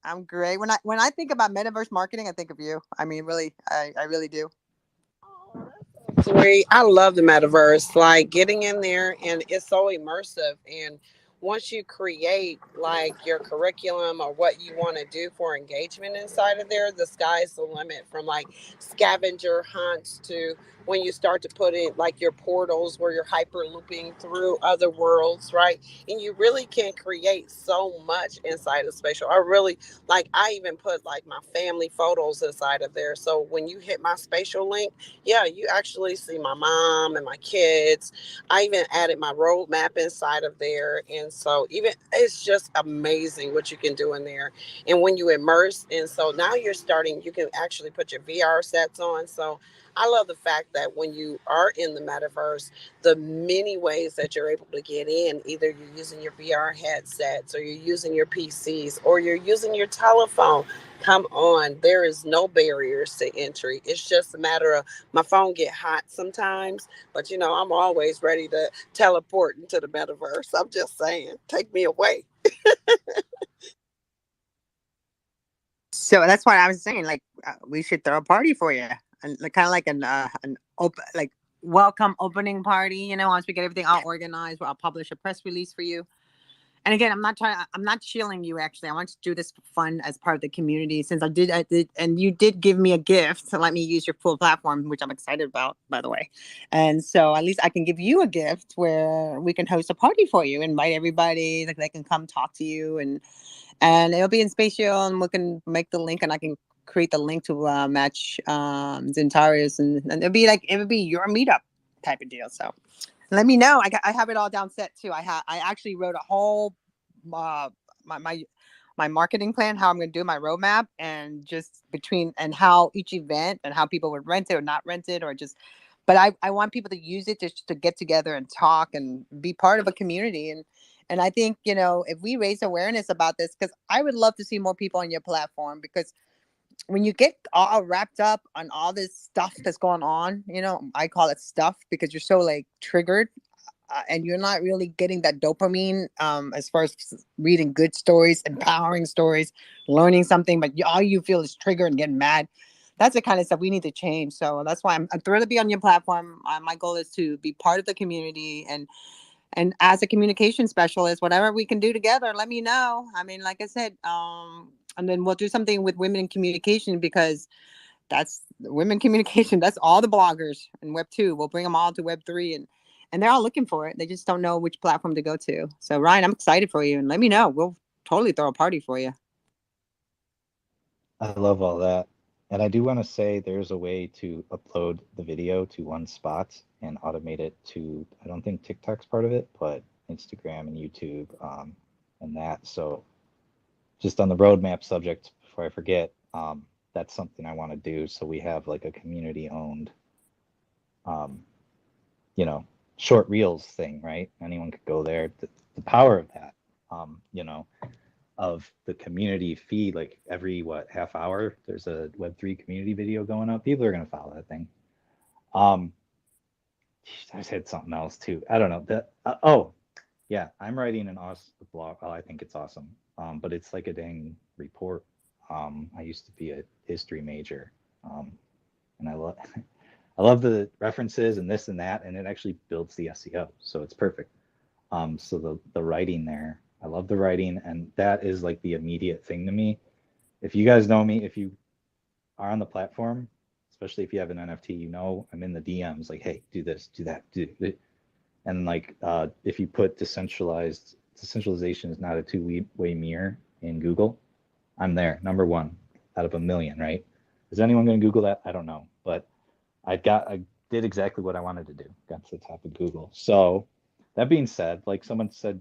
I'm great. When I think about metaverse marketing, I think of you. I mean, really, I really do. Sweet. I love the metaverse. Like getting in there, and it's so immersive. And once you create like your curriculum or what you want to do for engagement inside of there, the sky's the limit, from like scavenger hunts to when you start to put in like your portals where you're hyper looping through other worlds, right? And you really can create so much inside of spatial. I even put like my family photos inside of there. So when you hit my spatial link, yeah, you actually see my mom and my kids. I even added my roadmap inside of there. And so even it's just amazing what you can do in there. And when you immerse, and so now you can actually put your VR sets on. So I love the fact that when you are in the metaverse, the many ways that you're able to get in, either you're using your VR headsets or you're using your PCs or you're using your telephone. Come on, there is no barriers to entry. It's just a matter of my phone get hot sometimes, but you know, I'm always ready to teleport into the metaverse. I'm just saying, take me away. So that's why I was saying, like, we should throw a party for you, and like, kind of like an open, like, welcome opening party. You know, once we get everything all organized, I'll publish a press release for you. And again, I'm not shilling you. Actually, I want to do this for fun as part of the community. Since I did, and you did give me a gift to let me use your full platform, which I'm excited about, by the way. And so at least I can give you a gift where we can host a party for you, invite everybody, like they can come talk to you, and it'll be in Spatial, and we can make the link, and I can create the link to match Zentaurios, and it would be your meetup type of deal. So let me know. I have it all down set too. I actually wrote a whole my marketing plan, how I'm going to do my roadmap, and just and how each event and how people would rent it or not rent it, or just. But I want people to use it to get together and talk and be part of a community. And I think, if we raise awareness about this, because I would love to see more people on your platform, because when you get all wrapped up on all this stuff that's going on, I call it stuff because you're so like triggered, and you're not really getting that dopamine as far as reading good stories, empowering stories, learning something, but all you feel is triggered and getting mad. That's the kind of stuff we need to change. So that's why I'm thrilled to be on your platform. My goal is to be part of the community, and as a communication specialist, whatever we can do together, let me know. I mean, like I said, and then we'll do something with women in communication, because that's women communication. That's all the bloggers in Web 2. We'll bring them all to Web 3, and they're all looking for it. They just don't know which platform to go to. So Ryan, I'm excited for you, and let me know. We'll totally throw a party for you. I love all that. And I do want to say there's a way to upload the video to one spot and automate it to, I don't think TikTok's part of it, but Instagram and YouTube and that. So just on the roadmap subject, before I forget, that's something I want to do. So we have like a community owned, short reels thing, right? Anyone could go there. The power of that, of the community feed, like every half hour there's a Web3 community video going up. People are going to follow that thing. I said something else too, I don't know. I'm writing an awesome blog. I think it's awesome, but it's like a dang report. I used to be a history major, and I love the references and this and that, and it actually builds the SEO, so it's perfect. So the writing there, I love the writing, and that is like the immediate thing to me. If you guys know me, if you are on the platform, especially if you have an NFT, I'm in the DMs like, hey, do this, do that, do it. And like, if you put decentralization is not a two-way mirror in Google, I'm there, number 1 out of a million, right? Is anyone going to Google that? I don't know, but I did exactly what I wanted to do. Got to the top of Google. So that being said, like someone said,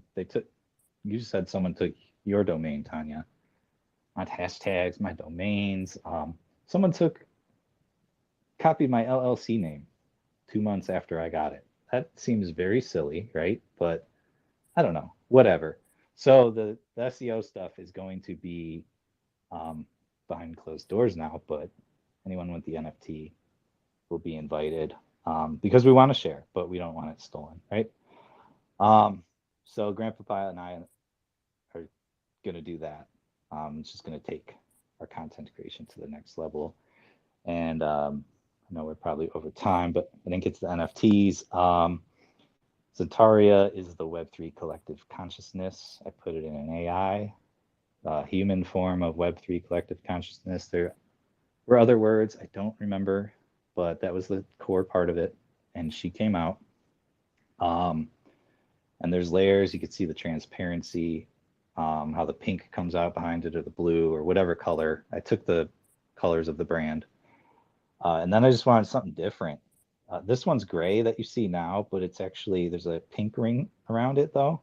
you said someone took your domain, Tanya. My hashtags, my domains. Someone copied my LLC name 2 months after I got it. That seems very silly, right? But I don't know, whatever. So the SEO stuff is going to be behind closed doors now, but anyone with the NFT will be invited because we want to share, but we don't want it stolen, right? So Grandpa Pilot and I are going to do that. It's just going to take our content creation to the next level. And I know we're probably over time, but I think it's the NFTs. Zentauria is the Web3 collective consciousness. I put it in an AI, human form of Web3 collective consciousness. There were other words I don't remember, but that was the core part of it. And she came out. And there's layers. You can see the transparency, how the pink comes out behind it, or the blue, or whatever color. I took the colors of the brand. And then I just wanted something different. This one's gray that you see now, but it's actually, there's a pink ring around it though.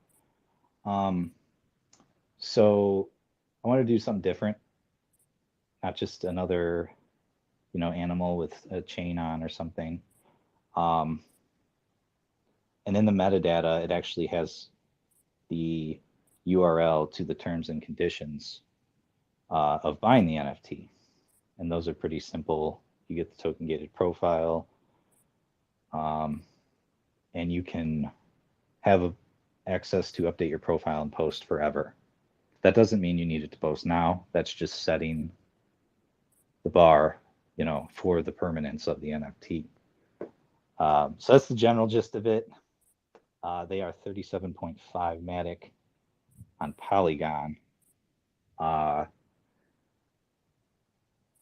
So I want to do something different, not just another, animal with a chain on or something. And in the metadata, it actually has the URL to the terms and conditions of buying the NFT. And those are pretty simple. You get the token gated profile, and you can have access to update your profile and post forever. That doesn't mean you need it to post now. That's just setting the bar, for the permanence of the NFT. So that's the general gist of it. They are 37.5 Matic. on Polygon. For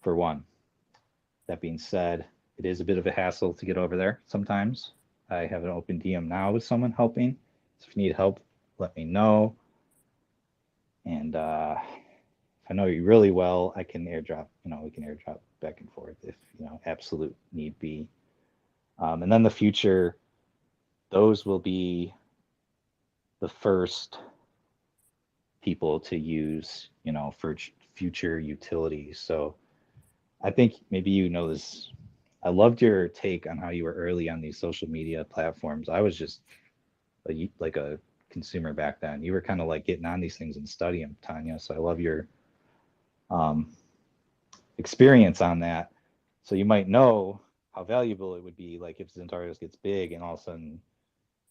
one. That being said, it is a bit of a hassle to get over there sometimes. I have an open DM now with someone helping. So if you need help, let me know. And if I know you really well, I can airdrop, we can airdrop back and forth if, absolute need be. And then the future, those will be the first people to use, for future utilities. So I think maybe you know this. I loved your take on how you were early on these social media platforms. I was just like a consumer back then. You were kind of like getting on these things and studying, Tanya. So I love your experience on that. So you might know how valuable it would be, like if Zentaurios gets big and all of a sudden,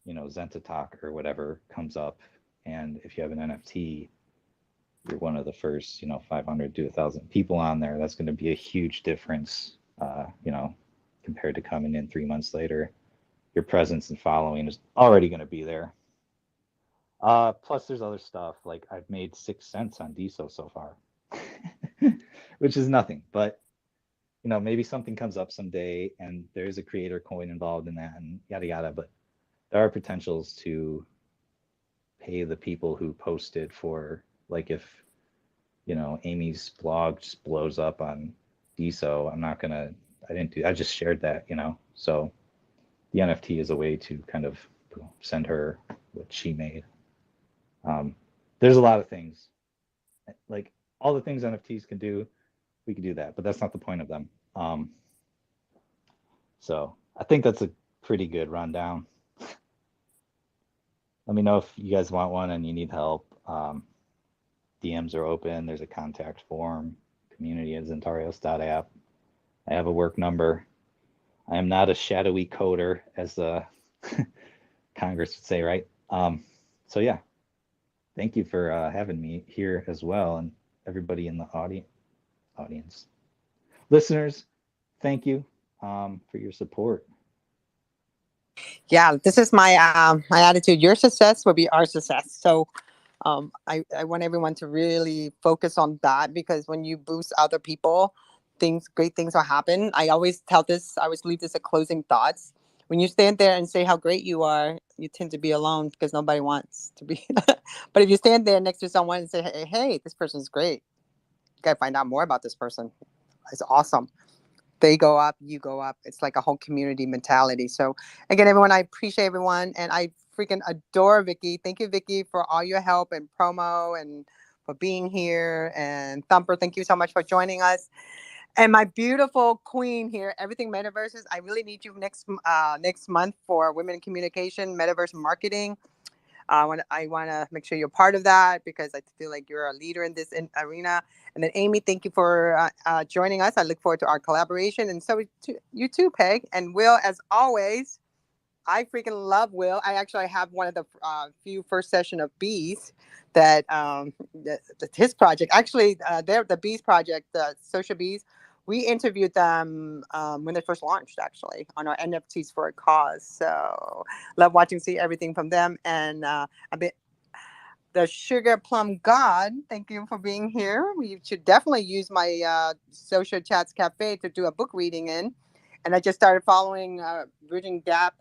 Zenta Talk or whatever comes up, and if you have an NFT, you're one of the first, 500 to 1,000 people on there. That's going to be a huge difference, compared to coming in 3 months later. Your presence and following is already going to be there. Plus, there's other stuff. Like I've made 6 cents on DSO so far, which is nothing. But maybe something comes up someday, and there's a creator coin involved in that, and yada yada. But there are potentials to pay the people who posted for, like, if Amy's blog just blows up on DSO, I just shared that, so the NFT is a way to kind of send her what she made. There's a lot of things, like all the things NFTs can do, we can do that, but that's not the point of them. So I think that's a pretty good rundown. Let me know if you guys want one and you need help. DMs are open. There's a contact form. Community at Zentaurios.app. I have a work number. I am not a shadowy coder, as the Congress would say, right? So yeah, thank you for having me here as well, and everybody in the audience. Listeners, thank you for your support. Yeah, this is my my attitude. Your success will be our success. So I want everyone to really focus on that, because when you boost other people, great things will happen. I always leave this at closing thoughts. When you stand there and say how great you are, you tend to be alone because nobody wants to be. But if you stand there next to someone and say, hey, this person's great, you got to find out more about this person. It's awesome. They go up, you go up. It's like a whole community mentality. So again, everyone, I appreciate everyone. And I freaking adore Vicky. Thank you, Vicky, for all your help and promo and for being here. And Thumper, thank you so much for joining us. And my beautiful queen here, Everything Metaverses. I really need you next month for Women in Communication, Metaverse Marketing. I want to make sure you're part of that, because I feel like you're a leader in this arena. And then Amy, thank you for joining us. I look forward to our collaboration. And so you too, Peg. And Will, as always, I freaking love Will. I actually have one of the few first session of Bees that his project. Actually, they're the Bees project, the Social Bees. We interviewed them when they first launched, actually, on our NFTs for a Cause. So love see everything from them. And the Sugar Plum God, thank you for being here. You should definitely use my Social Chats Cafe to do a book reading in. And I just started following Bridging Gap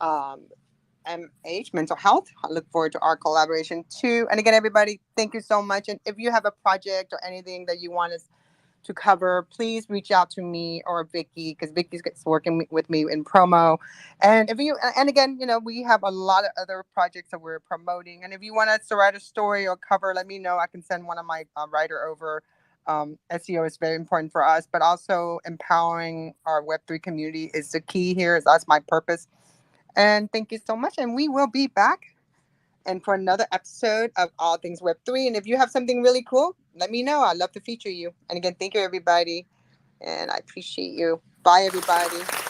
MH, Mental Health. I look forward to our collaboration too. And again, everybody, thank you so much. And if you have a project or anything that you want us to cover, please reach out to me or Vicky, because Vicky's working with me in promo. And again, we have a lot of other projects that we're promoting. And if you want us to write a story or cover, let me know. I can send one of my writer over. SEO is very important for us, but also empowering our Web3 community is the key here. That's my purpose. And thank you so much. And we will be back and for another episode of All Things Web3. And if you have something really cool, let me know. I'd love to feature you. And again, thank you, everybody. And I appreciate you. Bye, everybody.